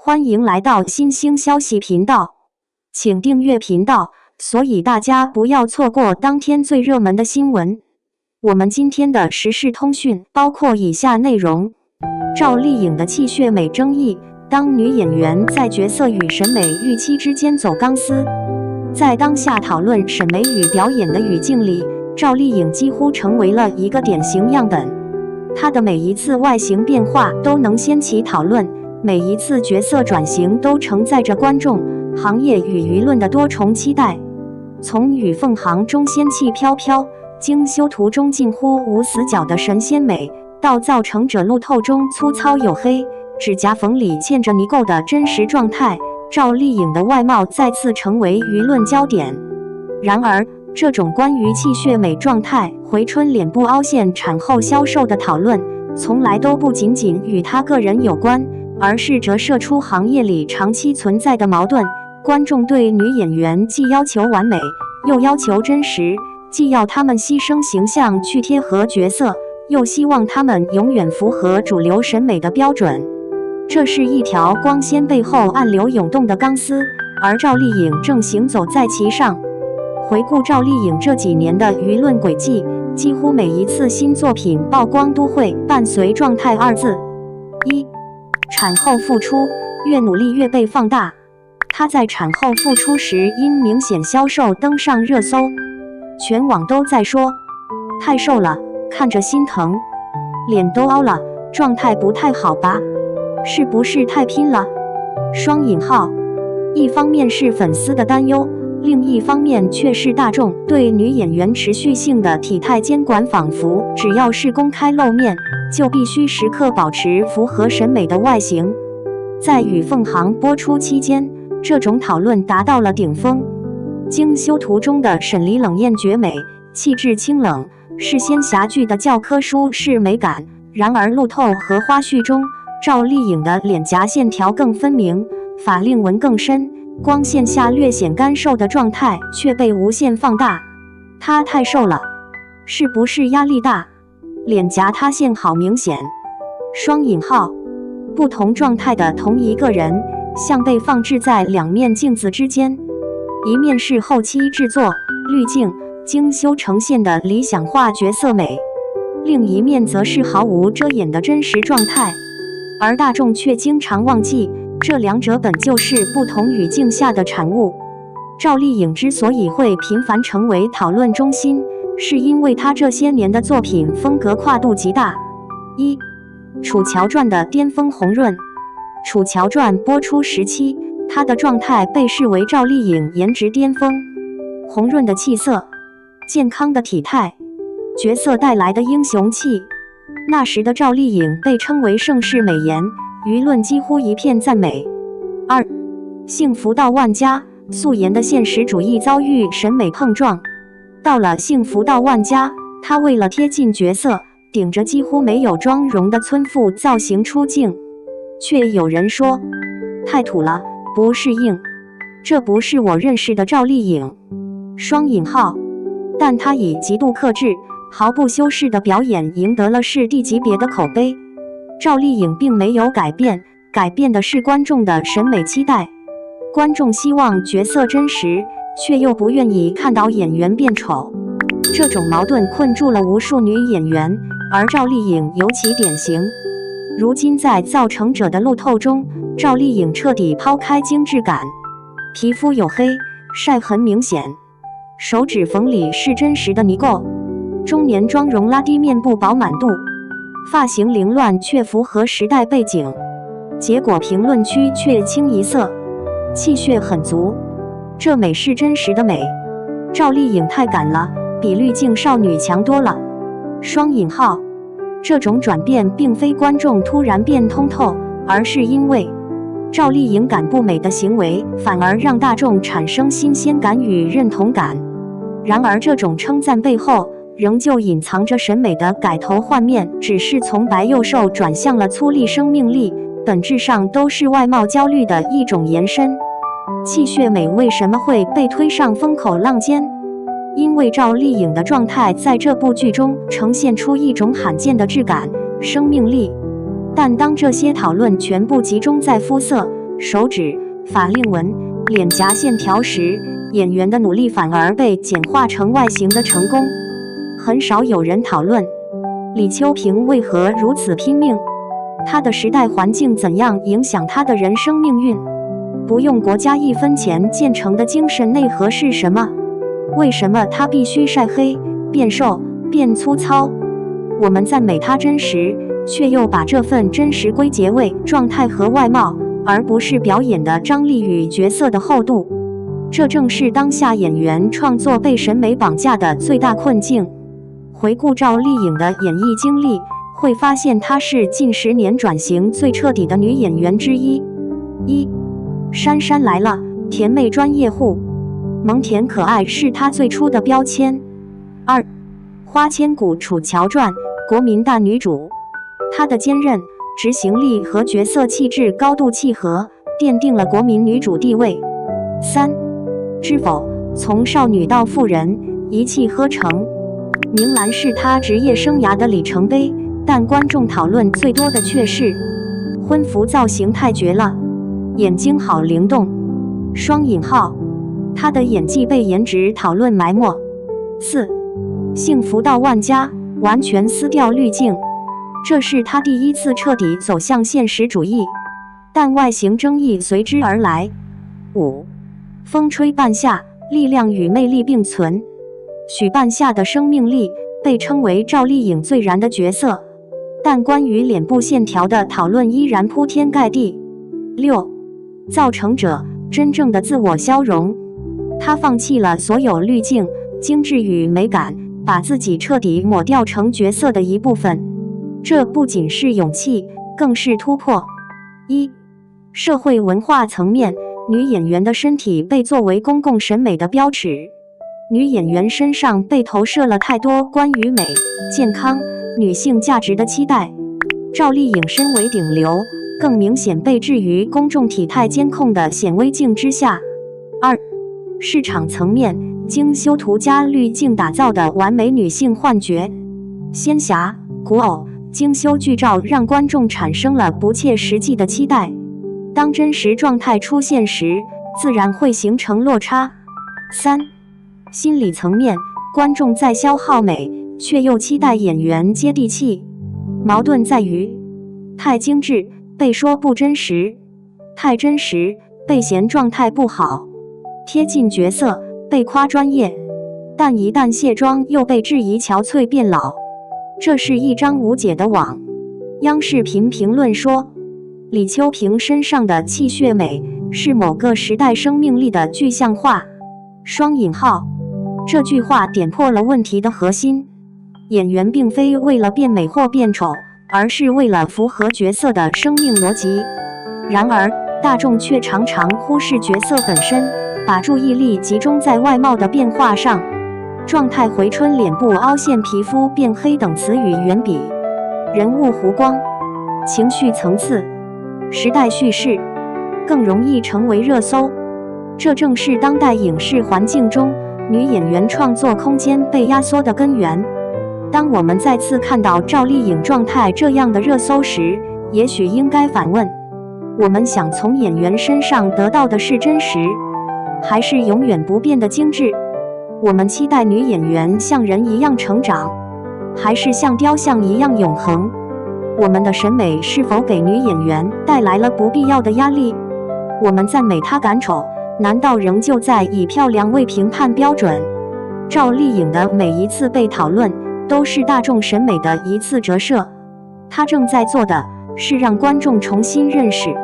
歡迎來到新興消息頻道，請訂閱頻道，所以大家不要錯過當天最熱門的新聞。我們今天的時事通訊包括以下內容：趙麗穎的氣血美爭議，當女演員在角色與審美預期之間走鋼絲。在當下討論審美與表演的語境裡，趙麗穎幾乎成為了一個典型樣本。她的每一次外形變化都能掀起討論，每一次角色轉型都承載着觀眾、行業與輿論的多重期待。從與鳳航中仙氣飄飄、精修圖中近乎無死角的神仙美，到造成者路透中粗糙黝黑、指甲縫裡嵌着泥垢的真實狀態，趙麗穎的外貌再次成為輿論焦點。然而，這種關於氣血美狀態、回春臉部凹陷產後消瘦的討論，從來都不僅僅與她個人有關，而是折射出行業裡長期存在的矛盾。觀眾對女演員既要求完美，又要求真實，既要她們犧牲形象去貼合角色，又希望她們永遠符合主流審美的標準。這是一條光鮮背後暗流湧動的鋼絲，而趙麗穎正行走在其上。回顧趙麗穎這幾年的輿論軌跡，幾乎每一次新作品曝光都會伴隨狀態二字。一、產後復出，越努力越被放大。她在產後復出時因明顯消瘦登上熱搜，全網都在說太瘦了，看着心疼，臉都凹了，狀態不太好吧？是不是太拼了？雙引號。一方面是粉絲的擔憂，另一方面卻是大眾對女演員持續性的體態監管，仿佛只要是公開露面，就必須時刻保持符合審美的外形。在與鳳航播出期間，這種討論達到了頂峰。精修圖中的沈梨冷豔絕美，氣質清冷，是仙俠劇的教科書式美感。然而路透和花絮中，趙麗穎的臉頰線條更分明，法令紋更深，光線下略顯乾瘦的狀態卻被無限放大。她太瘦了，是不是壓力大？臉頰塌陷好明顯。雙引號。不同狀態的同一個人，像被放置在兩面鏡子之間，一面是後期製作、濾鏡、精修呈現的理想化角色美，另一面則是毫無遮掩的真實狀態。而大眾卻經常忘記，這兩者本就是不同語境下的產物。趙麗穎之所以會頻繁成為討論中心，是因為她這些年的作品風格跨度極大。一、楚喬傳的巔峰紅潤。楚喬傳播出時期，她的狀態被視為趙麗穎顏值巔峰。紅潤的氣色，健康的體態，角色帶來的英雄氣，那時的趙麗穎被稱為盛世美顏，輿論幾乎一片讚美。二、幸福到萬家，素顏的現實主義遭遇審美碰撞。到了幸福到萬家，她為了貼近角色，頂着幾乎沒有妝容的村婦造型出鏡，卻有人說太土了，不適應，這不是我認識的趙麗穎。雙引號。但她以極度克制、毫不修飾的表演贏得了視帝級別的口碑。趙麗穎並沒有改變，改變的是觀眾的審美期待。觀眾希望角色真實，卻又不願意看到演員變醜。這種矛盾困住了無數女演員，而趙麗穎尤其典型。如今在造成者的路透中，趙麗穎徹底拋開精緻感，皮膚黝黑，曬痕明顯，手指縫裡是真實的泥垢，中年妝容拉低面部飽滿度，髮型凌亂卻符合時代背景。結果評論區卻清一色，氣血很足，這美是真實的美。趙麗穎太敢了，比濾鏡少女強多了。雙引號。這種轉變並非觀眾突然變通透，而是因為趙麗穎敢不美的行為，反而讓大眾產生新鮮感與認同感。然而這種稱讚背後，仍舊隱藏着審美的改頭換面，只是從白幼瘦轉向了粗礪生命力，本質上都是外貌焦慮的一種延伸。氣血美為什麼會被推上風口浪尖？因為趙麗穎的狀態在這部劇中呈現出一種罕見的質感、生命力。但當這些討論全部集中在膚色、手指、法令紋、臉頰線條時，演員的努力反而被簡化成外形的成功。很少有人討論李秋平為何如此拼命，他的時代環境怎樣影響他的人生命運？不用國家一分錢建成的精神內核是什麼？為什麼他必須曬黑、變瘦、變粗糙？我們讚美他真實，卻又把這份真實歸結為狀態和外貌，而不是表演的張力與角色的厚度。這正是當下演員創作被審美綁架的最大困境。回顧趙麗穎的演藝經歷，會發現她是近10年轉型最徹底的女演員之一。1. 姍姍來了，甜妹專業戶，萌甜可愛是她最初的標籤。2. 花千骨楚喬傳，國民大女主，她的堅韌、執行力和角色氣質高度契合，奠定了國民女主地位。3. 知否，從少女到婦人，一氣呵成。明蘭是她職業生涯的里程碑，但觀眾討論最多的卻是婚服造型太絕了，眼睛好靈動。雙引號，她的演技被顏值討論埋沒。4. 幸福到萬家，完全撕掉濾鏡，這是她第一次徹底走向現實主義，但外形爭議隨之而來。5. 風吹半夏，力量與魅力並存。許半夏的生命力被稱為趙麗穎最燃的角色，但關於臉部線條的討論依然鋪天蓋地。6. 造成者，真正的自我消融，他放棄了所有濾鏡、精緻與美感，把自己徹底抹掉成角色的一部分。這不僅是勇氣，更是突破。1. 社會文化層面，女演員的身體被作為公共審美的標尺。女演員身上被投射了太多關於美、健康、女性價值的期待。趙麗穎身為頂流，更明顯被置於公眾體態監控的顯微鏡之下。2. 市場層面，經修圖加濾鏡打造的完美女性幻覺，仙俠、古偶，精修劇照讓觀眾產生了不切實際的期待。當真實狀態出現時，自然會形成落差。3. 心理層面，觀眾在消耗美，卻又期待演員接地氣。矛盾在於，太精緻被說不真實，太真實被嫌狀態不好，貼近角色被誇專業，但一旦卸妝又被質疑憔悴變老。這是一張無解的網。央視評論說，李秋平身上的氣血美是某個時代生命力的具象化。雙引號，這句話點破了問題的核心。演員並非為了變美或變醜，而是為了符合角色的生命邏輯。然而，大眾卻常常忽視角色本身，把注意力集中在外貌的變化上。狀態回春、臉部凹陷、皮膚變黑等詞語遠比人物弧光、情緒層次、時代敘事更容易成為熱搜。這正是當代影視環境中女演員創作空間被壓縮的根源。當我們再次看到趙麗穎狀態這樣的熱搜時，也許應該反問：我們想從演員身上得到的是真實，還是永遠不變的精緻？我們期待女演員像人一樣成長，還是像雕像一樣永恆？我們的審美是否給女演員帶來了不必要的壓力？我們讚美她趕醜，難道仍舊在以漂亮為評判標準？趙麗穎的每一次被討論，都是大眾審美的一次折射。她正在做的是讓觀眾重新認識，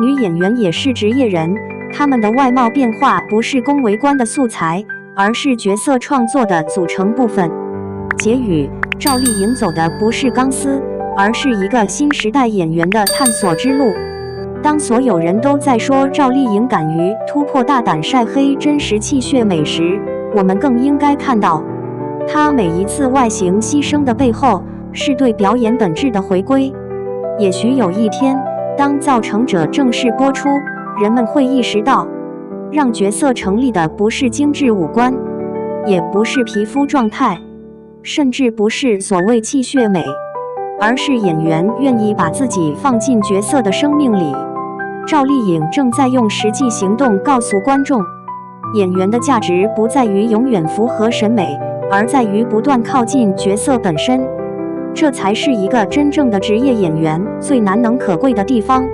女演員也是職業人，她們的外貌變化不是恭維觀的素材，而是角色創作的組成部分。結語：趙麗穎走的不是鋼絲，而是一個新時代演員的探索之路。當所有人都在說趙麗穎敢於突破、大膽曬黑真實氣血美時，我們更應該看到，她每一次外形犧牲的背後，是對表演本質的回歸。也許有一天，當《造成者》正式播出，人們會意識到，讓角色成立的不是精緻五官，也不是皮膚狀態，甚至不是所謂氣血美，而是演員願意把自己放進角色的生命裡，趙麗穎正在用實際行動告訴觀眾，演員的價值不在於永遠符合審美，而在於不斷靠近角色本身。這才是一個真正的職業演員最難能可貴的地方。